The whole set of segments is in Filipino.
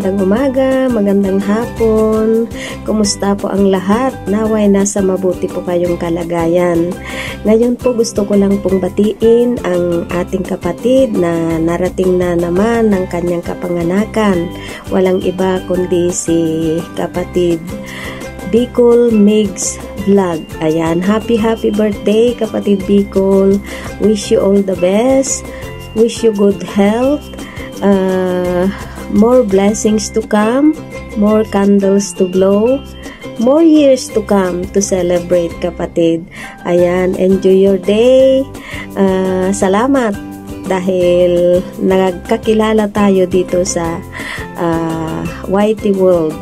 magandang umaga, magandang hapon. Kumusta po ang lahat? Naway nasa mabuti po kayong kalagayan. Ngayon po gusto ko lang pong batiin ang ating kapatid na narating na naman ng kanyang kapanganakan. Walang iba kundi si kapatid Bicol Migs Vlog. Ayan, happy birthday kapatid Bicol. Wish you all the best. Wish you good health. More blessings to come, more candles to glow, more years to come to celebrate kapatid. Ayan, enjoy your day. Salamat dahil nagkakilala tayo dito sa YT World.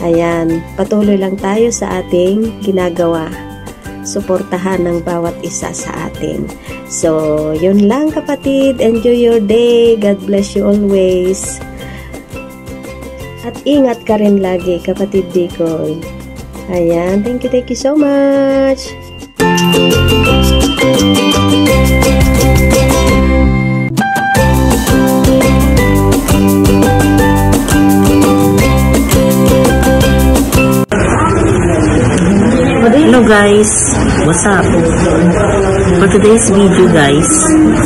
Ayan, patuloy lang tayo sa ating ginagawa. Suportahan ng bawat isa sa atin. So, yun lang kapatid. Enjoy your day. God bless you always. At ingat ka rin lagi kapatid Bicol. Ayan, thank you so much. Hello guys, what's up? For today's video guys,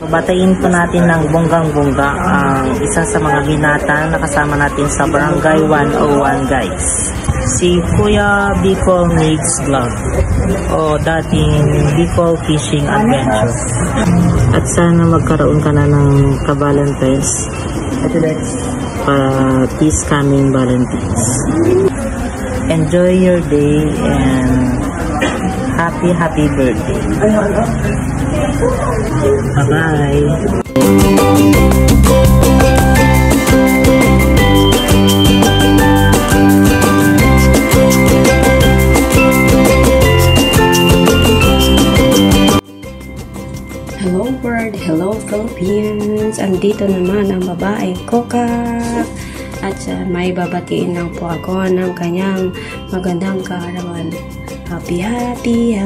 batayin po natin ng bonggang-bongga ang isa sa mga binata na kasama natin sa Barangay 101 guys. Si Kuya Bicol Migs Vlog o dating Bicol Fishing Adventure. At sana magkaroon ka na ng ka-Valentine's para this coming Valentine's. Enjoy your day and happy birthday. Bye-bye. Hello world, hello Philippines. Andito naman ang babaeng Coca. At may babatiin lang po ako ng kanyang magandang kaarawan. Happy birthday.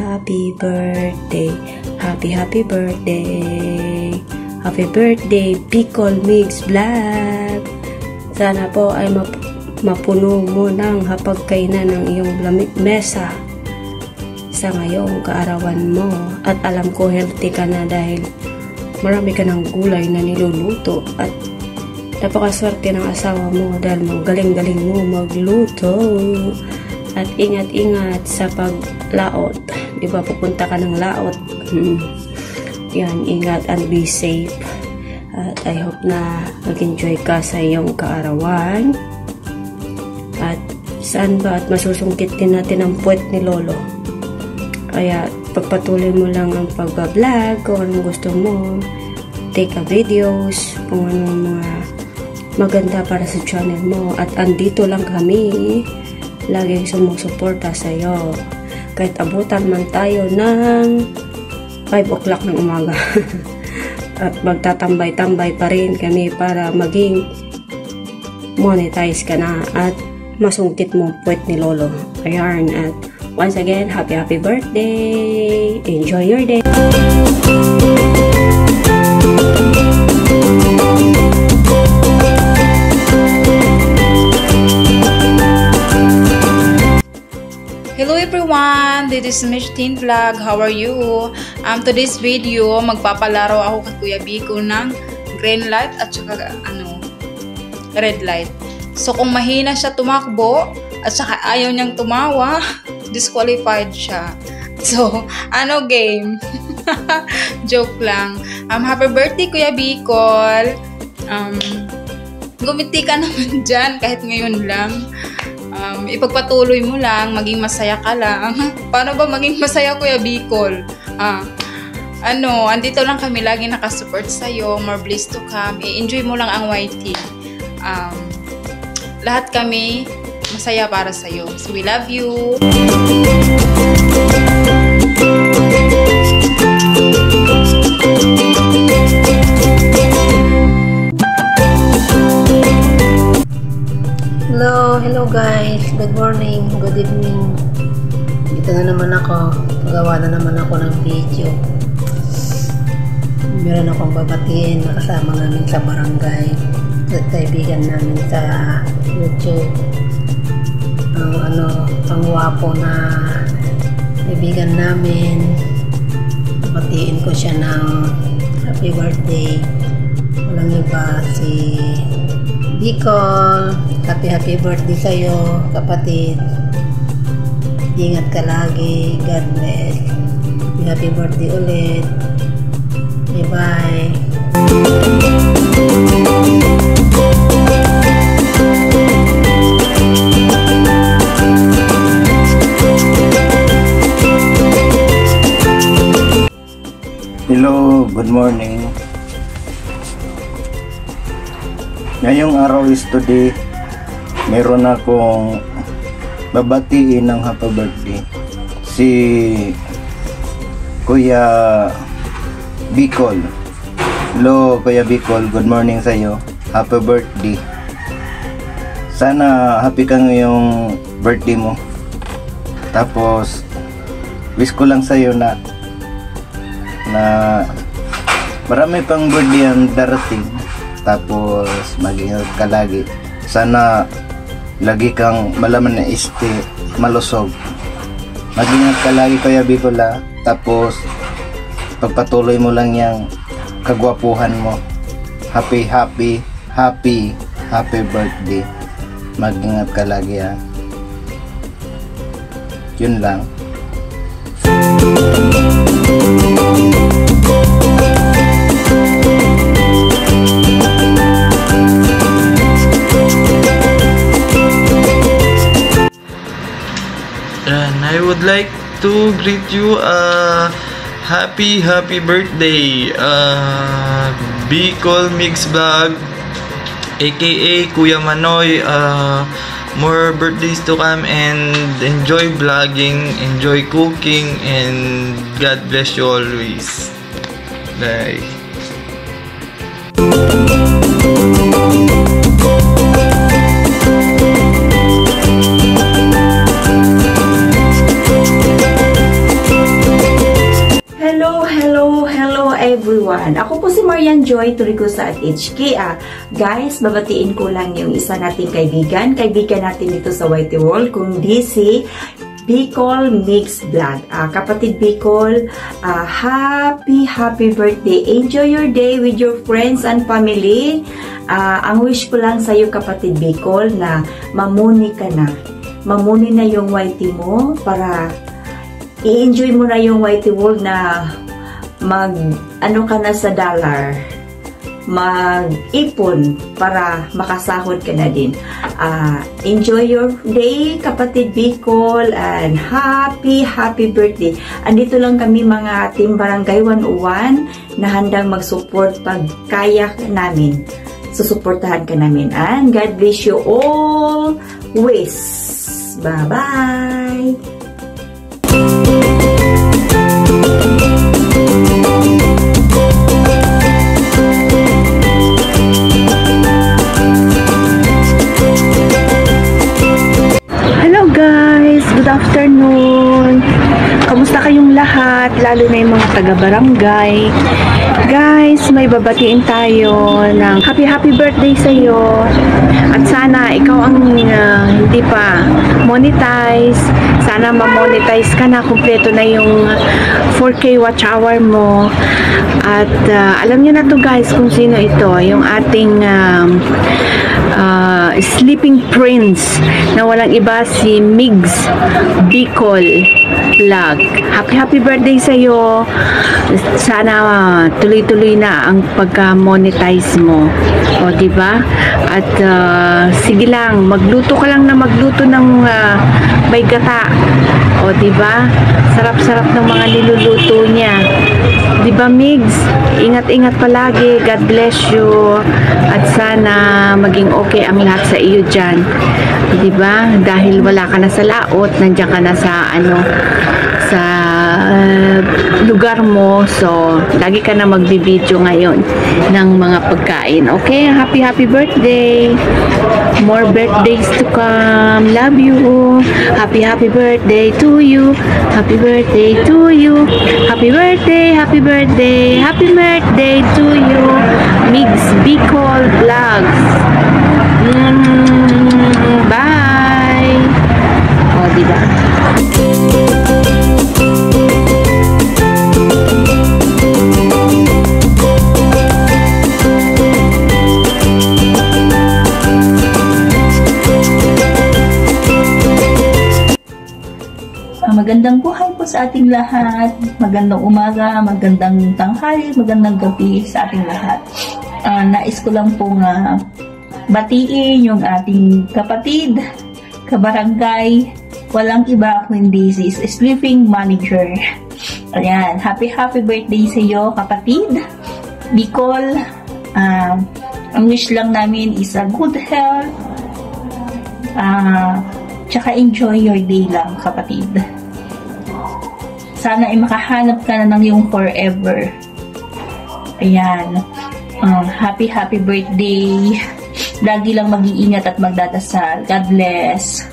Happy birthday. Happy birthday, Bicol Migs Vlog. Sana po ay mapuno mo ng hapagkainan ng iyong mesa sa ngayong kaarawan mo. At alam ko healthy ka na dahil marami ka ng gulay na niluluto. At napakaswerte ng asawa mo dahil magaling-galing mo magluto. At ingat-ingat sa paglaot. Diba, pupunta ka ng laot. Yan, ingat and be safe. At I hope na mag-enjoy ka sa iyong kaarawan. At saan ba? At masusungkit din natin ang puwet ni Lolo. Kaya pagpatuloy mo lang ang pag-vlog kung anong gusto mo. Take a videos kung anong mga maganda para sa channel mo. At andito lang kami. Laging sumusuporta sa iyo. Kahit abutan man tayo ng 5 o'clock ng umaga. At magtatambay-tambay pa rin kami para maging monetize ka na at masungkit mo puwet ni Lolo. Ayan. At once again, happy birthday. Enjoy your day. Hello everyone, this is Miss Teen Vlog. How are you? Today's video, magpapalaro ako kay Kuya Bicol ng green light at saka red light. So kung mahina siya tumakbo at saka ayaw niyang tumawa, disqualified siya. So, game? Joke lang. Happy birthday Kuya Bicol. Gumiti ka naman dyan kahit ngayon lang. Ipagpatuloy mo lang, maging masaya ka lang. Paano ba maging masaya Kuya Bicol? Andito lang kami lagi nakasupport sa'yo. More bliss to come. I-enjoy mo lang ang YT. Lahat kami masaya para sa'yo. So we love you. Hello guys, good morning, good evening. Dito na naman ako, magawa na naman ako ng video. Meron akong babatiin na kasama namin sa barangay. kaibigan namin sa YouTube. Ang wapo na kaibigan namin. Batiin ko siya ng happy birthday. Walang iba, si Bicol. Happy birthday sa'yo, kapatid. Ingat ka lagi. God bless. Happy birthday ulit. Bye-bye. Hello, good morning. Ngayong araw is today, meron akong babatiin ng happy birthday. Si Kuya Bicol. Hello, Kuya Bicol. Good morning sa iyo. Happy birthday. Sana happy ka ngayong birthday mo. Tapos, wish ko lang sa iyo na marami pang birthday ang darating. Tapos mag-ingat ka lagi. Sana lagi kang malaman na malusog. Mag-ingat ka lagi, Kuya Bicol. Tapos pagpatuloy mo lang yung kagwapuhan mo. Happy birthday. Mag-ingat ka lagi, ha. Yun lang. And I would like to greet you happy birthday, Bicol Mix Vlog, aka Kuya Manoy. More birthdays to come, and enjoy vlogging, enjoy cooking, and God bless you always. Bye. Hello everyone. Ako po si Marian Joy Turicusa at HK. Guys, babatiin ko lang yung isa nating kaibigan natin dito sa Whitey World, kundi si Bicol Mix Vlog. Kapatid Bicol, happy birthday. Enjoy your day with your friends and family. Ang wish ko lang sa iyo, kapatid Bicol, na mamuni ka na. Mamuni na yung Whitey mo para i-enjoy mo na yung Whitey World, na ano ka na sa dollar, mag-ipon para makasahod ka na din. Enjoy your day, kapatid Bicol, and happy birthday. Andito lang kami, mga Team Barangay 101, na handang mag-support pag kaya namin. Susuportahan ka namin. And God bless you always. Bye-bye! Hello guys! Good afternoon! Kamusta kayong lahat? Lalo na yung mga taga-barangay. Guys, may babatiin tayo ng happy birthday sa iyo. At sana ikaw ang hindi pa monetize. Sana ma-monetize ka na, kumpleto na yung 4K watch hour mo. At alam niyo na to guys kung sino ito. Yung ating Sleeping Prince na walang iba, si Migs Bicol Vlog. Happy birthday sa iyo. Sana tuloy-tuloy na ang pagka-monetize mo. O, diba? At sige lang, magluto ka lang na magluto ng may gata. O, diba? Sarap-sarap ng mga niluluto niya. Diba, Migs? Ingat-ingat palagi. God bless you. At sana maging okay ang lahat sa iyo dyan. Diba? Dahil wala ka na sa laot, nandiyan ka na sa sa lugar mo. So, lagi ka na magbibideo ngayon ng mga pagkain. Okay? Happy birthday! More birthdays to come. Love you. Happy birthday to you. Happy birthday to you. Happy birthday to you. Migs Bicol Vlogs. Bye! O, diba? Magandang buhay po sa ating lahat. Magandang umaga, magandang tanghali, magandang gabi sa ating lahat. Nais ko lang pong batiin yung ating kapatid, kabarangay. Walang iba kundi si sleeping manager. Ayan, happy birthday sa iyo, kapatid. Bicol, ang wish lang namin is a good health. Tsaka enjoy your day lang, kapatid. Sana ay makahanap ka na ng iyong forever. Ayan. Happy birthday. Lagi lang mag-iingat at magdadasal. God bless.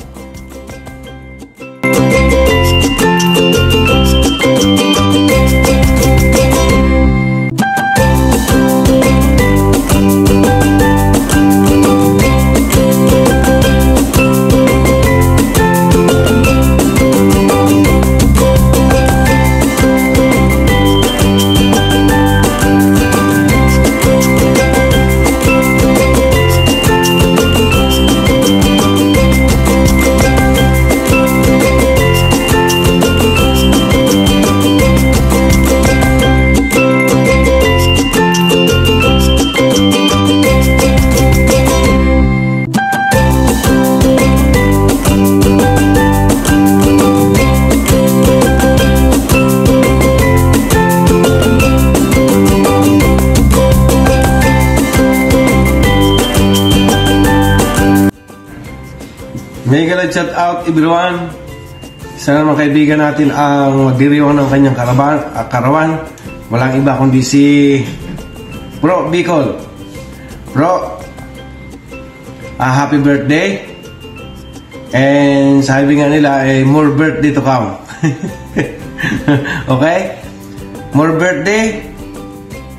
Mega shout out everyone. Isa naman kaibigan natin ang magdiriwang ng kanyang karawan. Walang iba kundi si Bro Bicol. Bro, happy birthday. And sabi nga nila more birthday to come. Okay? More birthday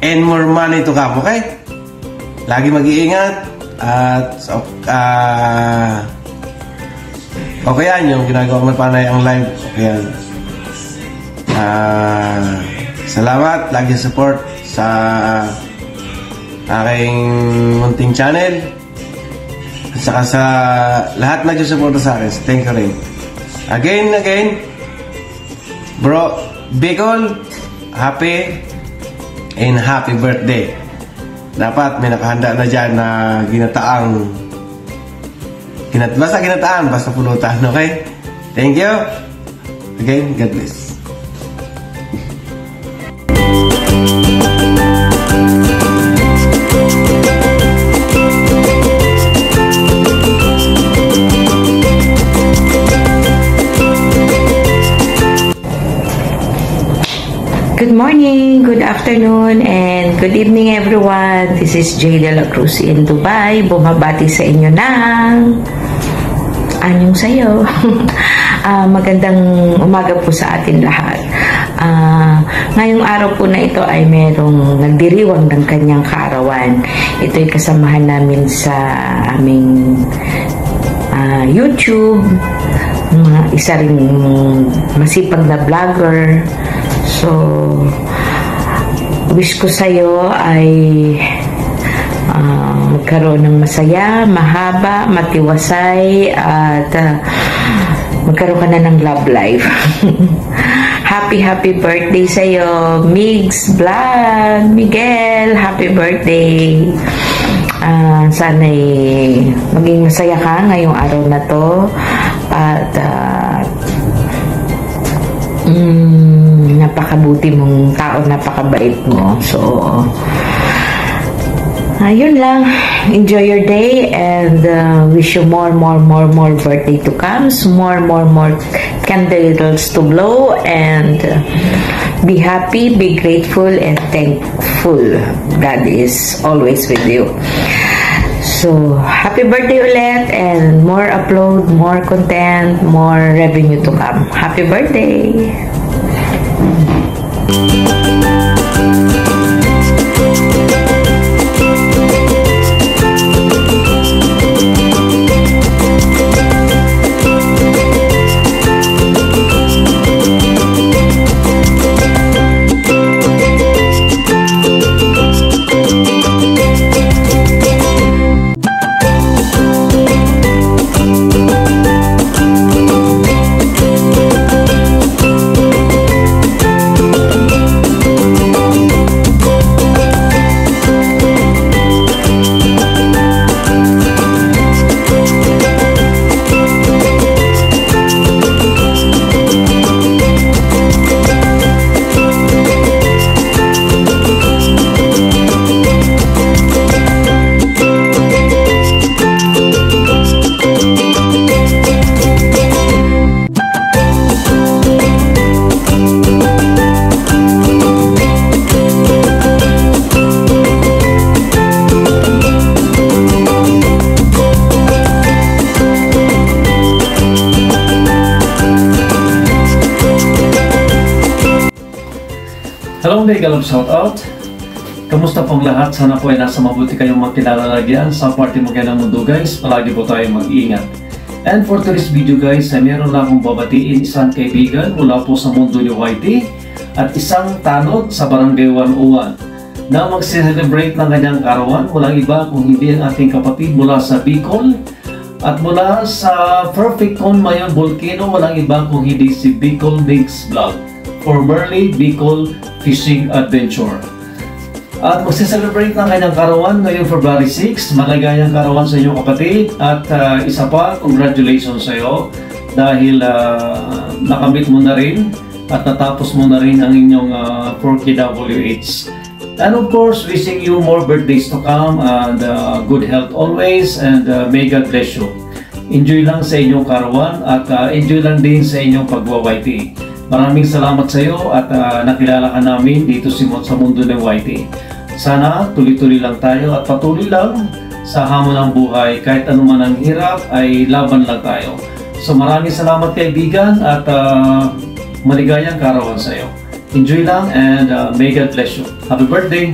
and more money to come. Okay? Lagi mag-iingat at okay yan, yung ginagawa ko panay ang live. Okay yan. Salamat, lagi support sa aking munting channel. At saka sa lahat na nagsusuporta sa akin. Thank you rin. Again, Bro Bicol, happy birthday. Dapat may nakahanda na dyan na ginataan, basta pulutan, okay? Thank you. Again, God bless. Good morning, good afternoon, and good evening everyone. This is Jay De La Cruz in Dubai. Bumabati sa inyo ng anyong sayo. Magandang umaga po sa atin lahat. Ngayong araw po na ito ay merong nagdiriwang ng kanyang kaarawan. Ito'y kasamahan namin sa aming YouTube. Isa ring masipag na vlogger. So, wish ko sa'yo ay magkaroon ng masaya, mahaba, matiwasay, at magkaroon ka na ng love life. Happy birthday sa'yo, Migs Vlog, Miguel, happy birthday. Sana'y maging masaya ka ngayong araw na to, at napakabuti mong tao, napakabait mo. So, ayun lang. Enjoy your day and wish you more birthday to come. More candles to blow, and be happy, be grateful, and thankful. God is always with you. So, happy birthday ulit, and more upload, more content, more revenue to come. Happy birthday! Hello, mega love shoutout. Kamusta pong lahat? Sana po ay nasa mabuti kayong magkinalalagyan sa parte mo kayo ng mundo guys. Palagi po tayo mag-iingat. And for today's video guys, ay meron lang akong babatiin isang kaibigan mula po sa mundo ni YT at isang tanod sa Barangay 101 na mag-celebrate ng kanyang karawan. Walang iba kung hindi ang ating kapatid mula sa Bicol at mula sa Perfect Cone Mayon Volcano. Walang iba kung hindi si Bicol Mix Vlog, formerly Bicol Fishing Adventure. At magse-celebrate ng kanyang karawan ngayong February 6. Maligayang karawan sa inyong kapatid. At isa pa, congratulations sa iyo dahil nakamit mo na rin at natapos mo na rin ang inyong 4KWH. And of course, wishing you more birthdays to come and good health always, and may God bless you. Enjoy lang sa inyong karawan at enjoy lang din sa inyong pagwa-YT. Maraming salamat sa iyo at nakilala ka namin dito sa mundo ng YT. Sana tuloy-tuloy lang tayo at patuloy lang sa hamon ng buhay. Kahit anuman ang hirap ay laban lang tayo. So maraming salamat kaibigan at maligayang karawan sa iyo. Enjoy lang and may God bless you. Happy birthday!